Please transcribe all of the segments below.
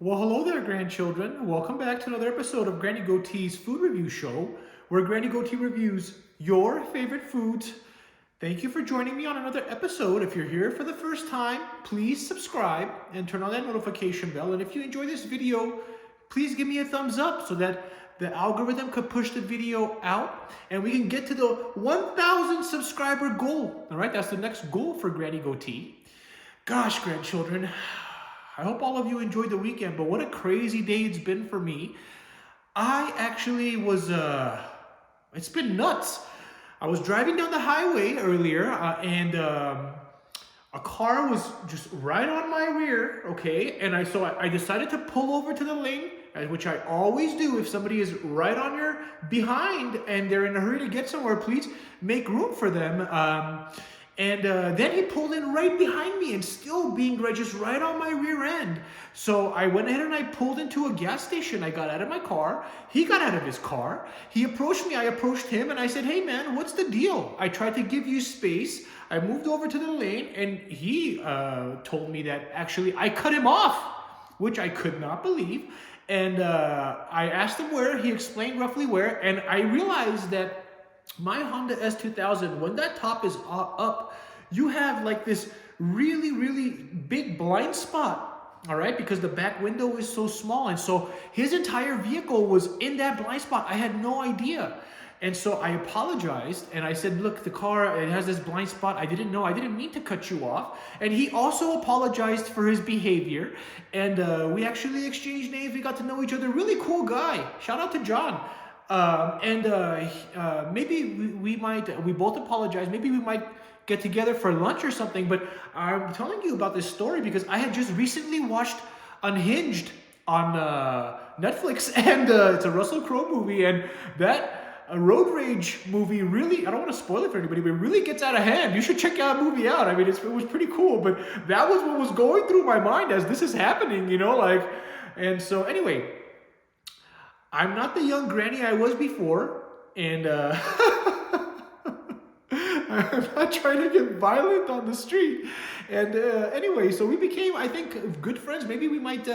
Well, hello there, grandchildren. Welcome back to another episode of Granny Goatee's Food Review Show, where Granny Goatee reviews your favorite foods. Thank you for joining me on another episode. If you're here for the first time, please subscribe and turn on that notification bell. And if you enjoy this video, please give me a thumbs up so that the algorithm could push the video out and we can get to the 1,000 subscriber goal. All right, that's the next goal for Granny Goatee. Gosh, grandchildren. I hope all of you enjoyed the weekend, but what a crazy day it's been for me. I actually was, it's been nuts. I was driving down the highway earlier and a car was just right on my rear, okay? And I decided to pull over to the lane, which I always do. If somebody is right on your behind and they're in a hurry to get somewhere, please make room for them. Then he pulled in right behind me and still being just right on my rear end. So I went ahead and I pulled into a gas station. I got out of my car. He got out of his car. He approached me. I approached him and I said, "Hey man, what's the deal?" I tried to give you space. I moved over to the lane and he told me that actually I cut him off, which I could not believe. And I asked him where. He explained roughly where. And I realized that my Honda S2000, when that top is up, you have like this really, really big blind spot, all right? Because the back window is so small. And so his entire vehicle was in that blind spot. I had no idea. And so I apologized and I said, "Look, the car, it has this blind spot. I didn't know. I didn't mean to cut you off." And he also apologized for his behavior. And we actually exchanged names. We got to know each other. Really cool guy. Shout out to John. Maybe we both apologize. Maybe we might get together for lunch or something. But I'm telling you about this story because I had just recently watched Unhinged on Netflix, and it's a Russell Crowe movie, and that road rage movie really, I don't want to spoil it for anybody, but it really gets out of hand. You should check that movie out. I mean, it was pretty cool, but that was what was going through my mind as this is happening, and so anyway, I'm not the young granny I was before, and I'm not trying to get violent on the street. And anyway, so we became, I think, good friends. Maybe we might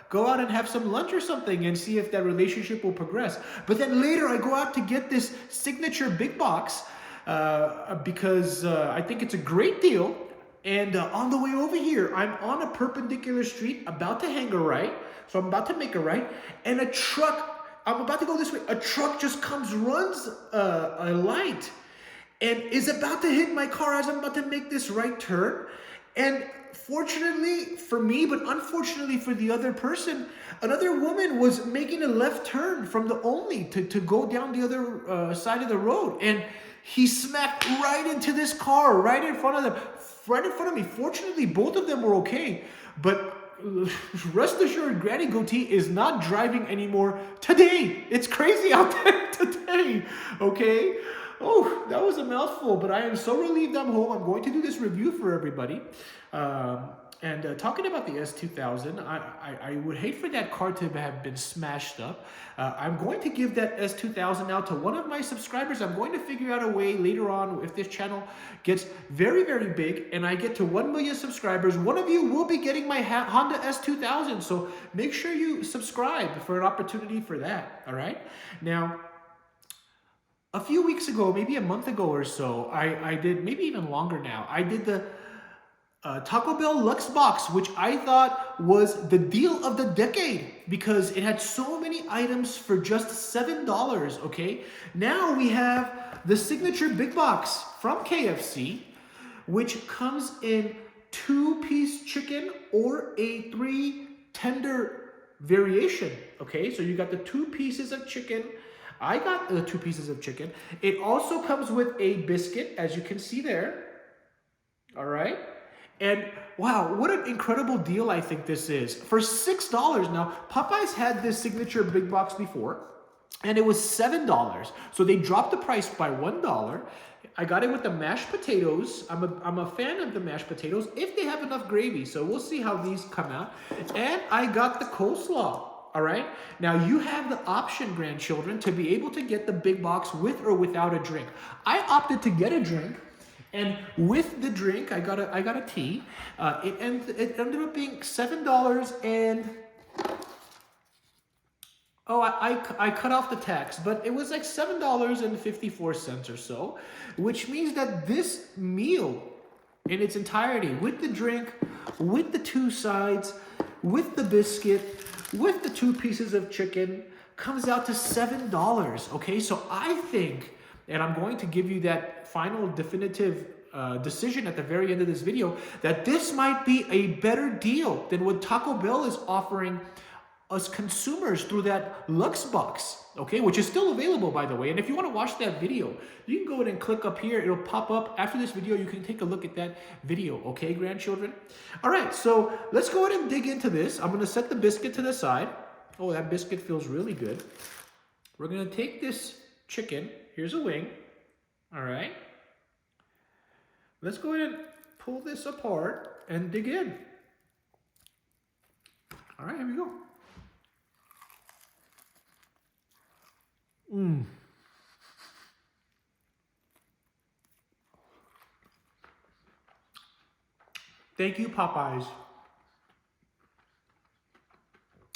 go out and have some lunch or something and see if that relationship will progress. But then later I go out to get this signature big box because I think it's a great deal. And on the way over here, I'm on a perpendicular street, about to hang a right. So I'm about to make a right. And a truck, I'm about to go this way. A truck just comes, runs a light, and is about to hit my car as I'm about to make this right turn. And fortunately for me, but unfortunately for the other person, another woman was making a left turn from the only to go down the other side of the road. And he smacked right into this car, right in front of me. Fortunately, both of them were okay. But rest assured, Granny Goatee is not driving anymore today. It's crazy out there today, okay? Oh, that was a mouthful, but I am so relieved I'm home. I'm going to do this review for everybody. Talking about the S2000, I would hate for that car to have been smashed up. I'm going to give that S2000 out to one of my subscribers. I'm going to figure out a way later on, if this channel gets very, very big and I get to 1 million subscribers, one of you will be getting my Honda S2000. So make sure you subscribe for an opportunity for that, all right? Now, a few weeks ago, maybe a month ago or so, I did, maybe even longer now, I did the Taco Bell Luxe box, which I thought was the deal of the decade because it had so many items for just $7, okay? Now we have the signature big box from KFC, which comes in 2-piece chicken or a 3 tender variation, okay? So you got the 2 pieces of chicken. I got the 2 pieces of chicken. It also comes with a biscuit, as you can see there, all right? And wow, what an incredible deal I think this is. For $6 now, Popeye's had this signature big box before, and it was $7. So they dropped the price by $1. I got it with the mashed potatoes. I'm a fan of the mashed potatoes if they have enough gravy. So we'll see how these come out. And I got the coleslaw. All right. Now you have the option, grandchildren, to be able to get the big box with or without a drink. I opted to get a drink. And with the drink, I got a tea. It ended up being $7 and Oh, I cut off the tax, but it was like $7.54 or so, which means that this meal in its entirety, with the drink, with the two sides, with the biscuit, with the two pieces of chicken, comes out to $7. Okay, so I think, and I'm going to give you that final definitive decision at the very end of this video, that this might be a better deal than what Taco Bell is offering us consumers through that Luxe box, okay, which is still available, by the way. And if you want to watch that video, you can go ahead and click up here. It'll pop up after this video. You can take a look at that video, okay, grandchildren? All right, so let's go ahead and dig into this. I'm going to set the biscuit to the side. Oh, that biscuit feels really good. We're going to take this chicken. Here's a wing. All right. Let's go ahead and pull this apart and dig in. All right, here we go. Thank you, Popeyes.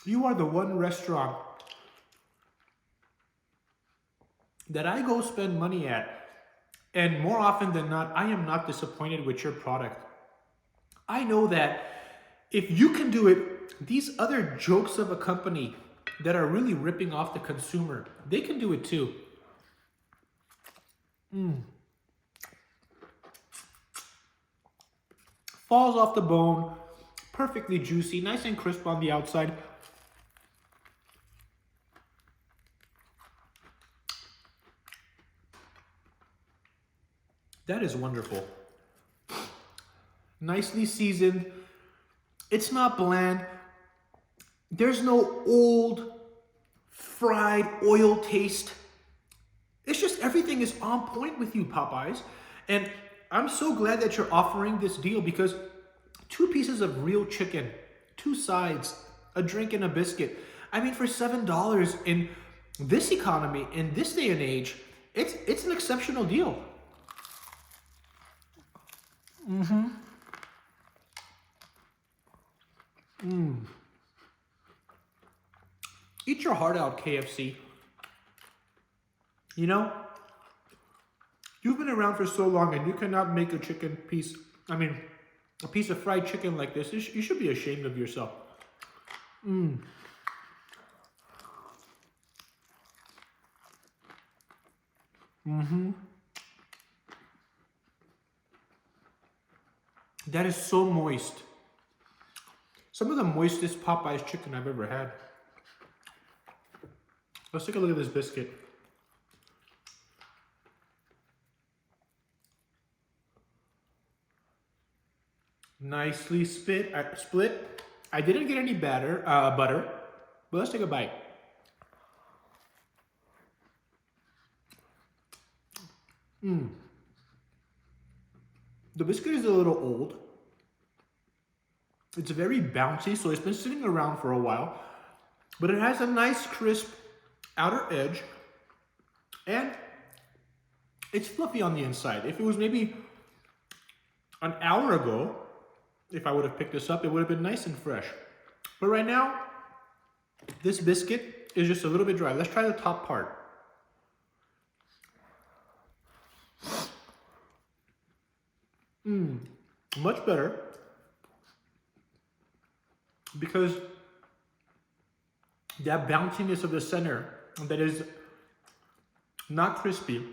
You are the one restaurant that I go spend money at, and more often than not, I am not disappointed with your product. I know that if you can do it, these other jokes of a company that are really ripping off the consumer, they can do it too. Falls off the bone, perfectly juicy, nice and crisp on the outside. That is wonderful. Nicely seasoned. It's not bland. There's no old fried oil taste. It's just everything is on point with you, Popeyes. And I'm so glad that you're offering this deal, because 2 pieces of real chicken, 2 sides, a drink and a biscuit. I mean, for $7 in this economy, in this day and age, it's an exceptional deal. Eat your heart out, KFC. You know, you've been around for so long and you cannot make a chicken piece, a piece of fried chicken like this. You should be ashamed of yourself. That is so moist. Some of the moistest Popeye's chicken I've ever had. Let's take a look at this biscuit. Nicely split. I didn't get any butter, but let's take a bite. The biscuit is a little old. It's very bouncy, so it's been sitting around for a while, but it has a nice crisp outer edge, and it's fluffy on the inside. If it was maybe an hour ago, if I would have picked this up, it would have been nice and fresh. But right now, this biscuit is just a little bit dry. Let's try the top part. Much better, because that bounciness of the center that is not crispy,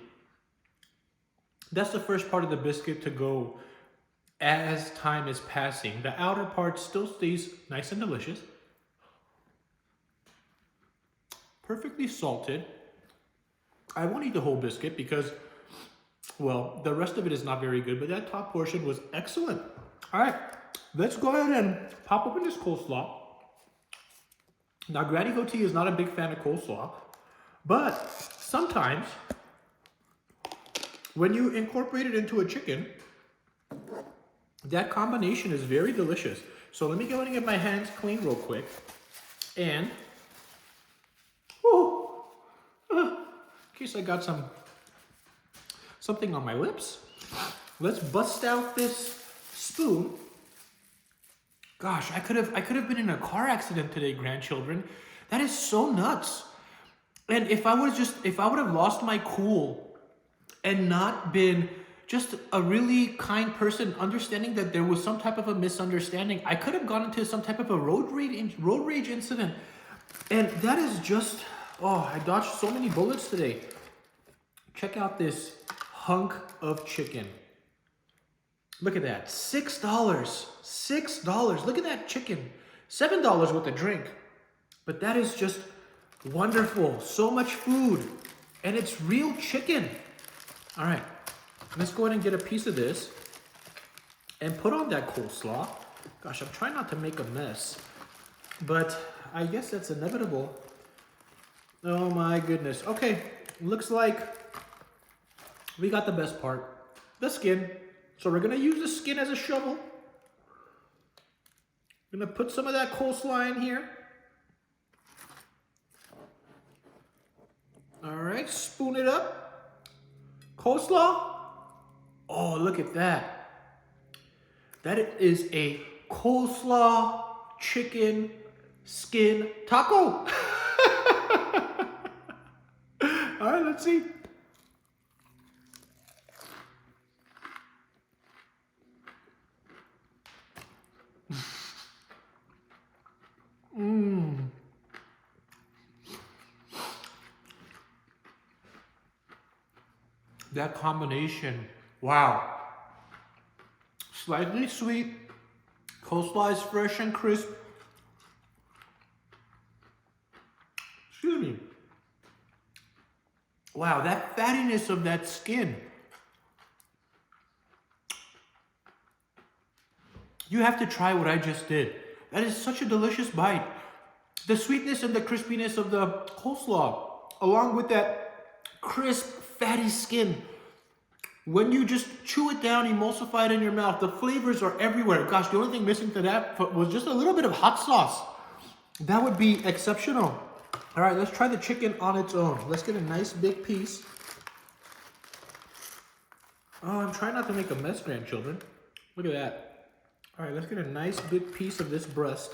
that's the first part of the biscuit to go as time is passing. The outer part still stays nice and delicious. Perfectly salted. I won't eat the whole biscuit because, well, the rest of it is not very good, but that top portion was excellent. All right, let's go ahead and pop open this coleslaw. Now, Granny Goatee is not a big fan of coleslaw, but sometimes when you incorporate it into a chicken, that combination is very delicious. So let me go ahead and get my hands clean real quick. And, in case I got something on my lips, let's bust out this spoon. Gosh, I could have been in a car accident today, grandchildren. That is so nuts. And if I would have lost my cool and not been just a really kind person, understanding that there was some type of a misunderstanding, I could have gone into some type of a road rage incident. And that is just, oh, I dodged so many bullets today. Check out this hunk of chicken. Look at that, $6, $6. Look at that chicken, $7 with a drink. But that is just wonderful, so much food, and it's real chicken. All right, let's go ahead and get a piece of this and put on that coleslaw. Gosh, I'm trying not to make a mess, but I guess that's inevitable. Oh my goodness. Okay, looks like we got the best part, the skin. So we're gonna use the skin as a shovel. I'm gonna put some of that coleslaw in here. All right, spoon it up. Coleslaw. Oh, look at that. That is a coleslaw chicken skin taco. All right, let's see. That combination, wow. Slightly sweet, coleslaw is fresh and crisp. Excuse me. Wow, that fattiness of that skin. You have to try what I just did. That is such a delicious bite. The sweetness and the crispiness of the coleslaw, along with that crisp, fatty skin. When you just chew it down, emulsify it in your mouth, the flavors are everywhere. Gosh, the only thing missing to that was just a little bit of hot sauce. That would be exceptional. All right, let's try the chicken on its own. Let's get a nice big piece. Oh, I'm trying not to make a mess, grandchildren. Look at that. All right, let's get a nice big piece of this breast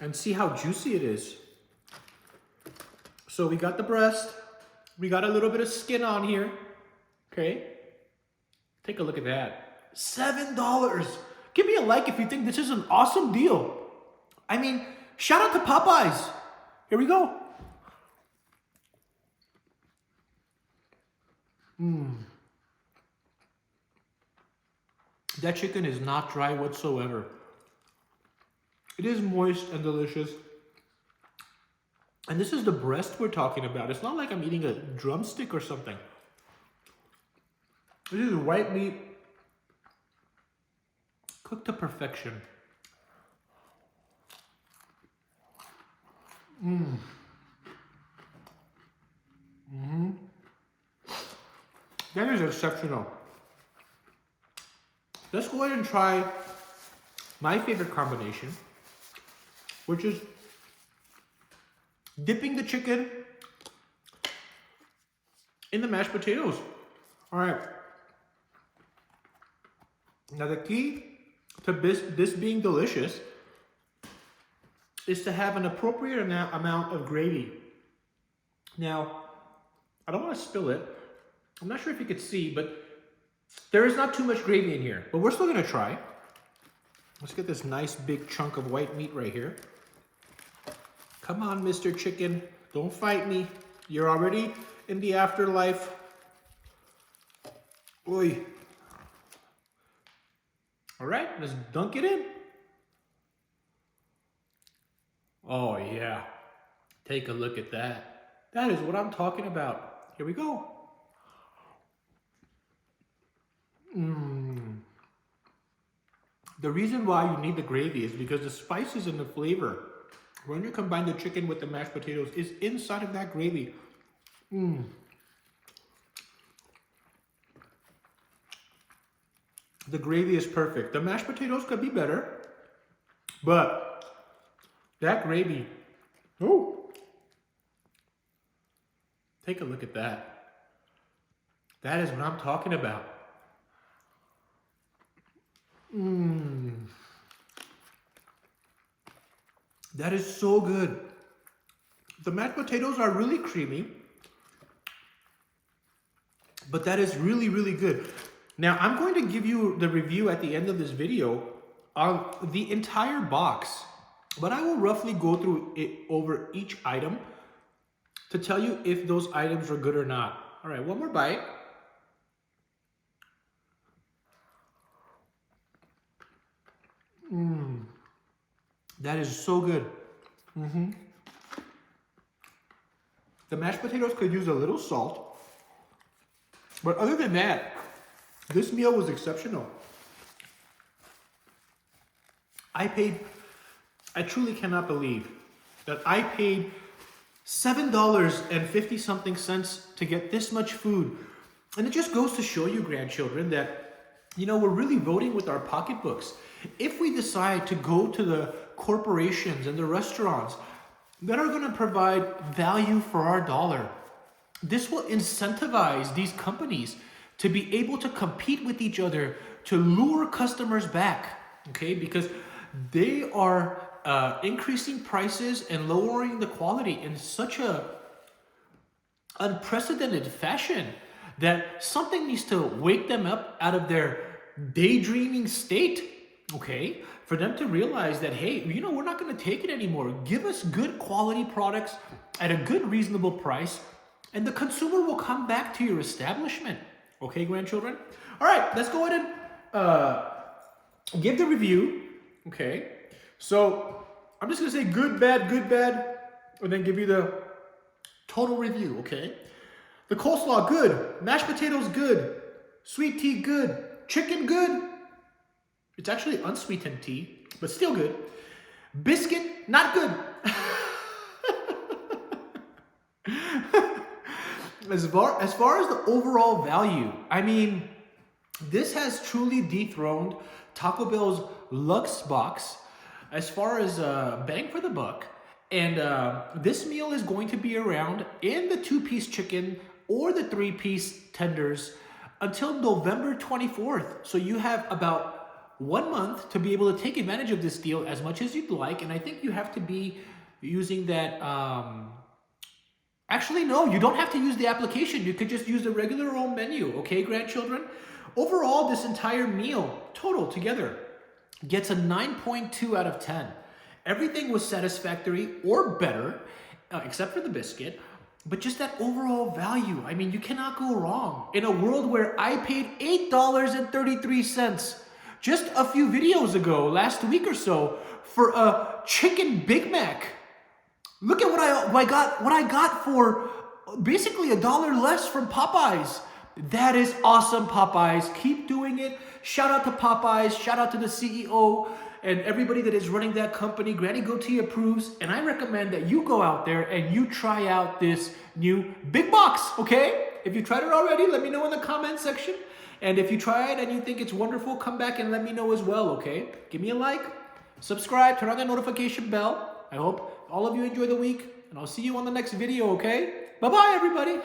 and see how juicy it is. So we got the breast. We got a little bit of skin on here. Okay. Take a look at that. $7. Give me a like if you think this is an awesome deal. I mean, shout out to Popeyes. Here we go. That chicken is not dry whatsoever. It is moist and delicious. And this is the breast we're talking about. It's not like I'm eating a drumstick or something. This is white meat cooked to perfection. That is exceptional. Let's go ahead and try my favorite combination, which is dipping the chicken in the mashed potatoes. All right. Now the key to this being delicious is to have an appropriate amount of gravy. Now, I don't want to spill it. I'm not sure if you could see, but there is not too much gravy in here, but we're still gonna try. Let's get this nice big chunk of white meat right here. Come on, Mr. Chicken, don't fight me. You're already in the afterlife. Oy. All right, let's dunk it in. Oh yeah, take a look at that. That is what I'm talking about. Here we go. The reason why you need the gravy is because the spices and the flavor, when you combine the chicken with the mashed potatoes, is inside of that gravy. The gravy is perfect. The mashed potatoes could be better, but that gravy, oh, take a look at that. That is what I'm talking about. That is so good. The mashed potatoes are really creamy, but that is really, really good. Now, I'm going to give you the review at the end of this video on the entire box, but I will roughly go through it over each item to tell you if those items are good or not. All right, one more bite. That is so good. The mashed potatoes could use a little salt, but other than that, this meal was exceptional. I truly cannot believe that I paid $7.50 something to get this much food. And it just goes to show you, grandchildren, that, you know, we're really voting with our pocketbooks. If we decide to go to the corporations and the restaurants that are going to provide value for our dollar, this will incentivize these companies to be able to compete with each other to lure customers back, okay? Because they are increasing prices and lowering the quality in such a unprecedented fashion that something needs to wake them up out of their daydreaming state, okay? For them to realize that, hey, you know, we're not going to take it anymore. Give us good quality products at a good, reasonable price, and the consumer will come back to your establishment. Okay, grandchildren? All right, let's go ahead and give the review. Okay, so I'm just going to say good, bad, and then give you the total review, okay? The coleslaw, good. Mashed potatoes, good. Sweet tea, good. Chicken, good. It's actually unsweetened tea, but still good. Biscuit, not good. As far as the overall value, I mean, this has truly dethroned Taco Bell's Luxe box as far as bang for the buck. And this meal is going to be around in the 2-piece chicken or the 3-piece tenders until November 24th. So you have about 1 month to be able to take advantage of this deal as much as you'd like. And I think you have to be using that... Actually, no, you don't have to use the application. You could just use the regular old menu, okay, grandchildren? Overall, this entire meal, total together, gets a 9.2 out of 10. Everything was satisfactory or better, except for the biscuit. But just that overall value, I mean, you cannot go wrong. In a world where I paid $8.33 just a few videos ago, last week or so, for a chicken Big Mac. Look at what I got for basically $1 less from Popeyes. That is awesome, Popeyes. Keep doing it. Shout out to Popeyes. Shout out to the CEO and everybody that is running that company. Granny Goatee approves. And I recommend that you go out there and you try out this new big box, okay? If you tried it already, let me know in the comment section. And if you try it and you think it's wonderful, come back and let me know as well, okay? Give me a like, subscribe, turn on that notification bell. I hope all of you enjoy the week, and I'll see you on the next video, okay? Bye-bye, everybody.